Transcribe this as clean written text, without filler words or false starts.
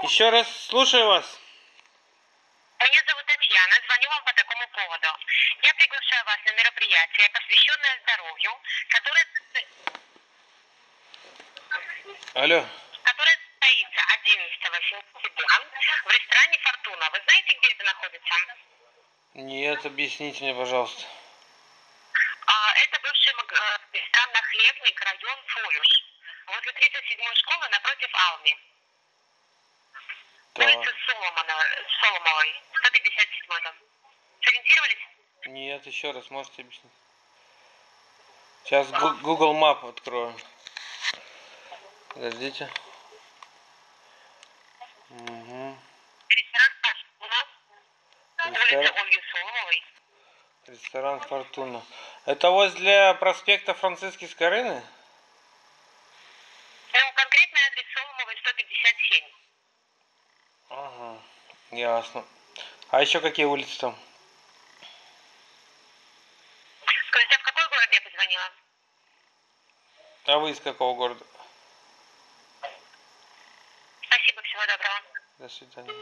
Еще раз слушаю вас. Меня зовут Татьяна, звоню вам по такому поводу. Я приглашаю вас на мероприятие, посвященное здоровью, Алло. которое состоится 11 сентября в ресторане «Фортуна». Вы знаете, где это находится? Нет, объясните мне, пожалуйста. Это бывший ресторан «Нахлебник», район Фолюш. Возле 37-й школы напротив Алми. Так. Улица Соломовой, 157 дом. Сориентировались? Нет, еще раз можете объяснить. Сейчас Google Map открою. Подождите. Угу. Ресторан «Фортуна», улица Ольги Соломовой. Ресторан Фортуна. Это возле проспекта Франциски Скорины? Конкретный адрес Соломовой, 157. Ага, ясно. А еще какие улицы там? Скажите, а в какой город я позвонила? А вы из какого города? Спасибо, всего доброго. До свидания.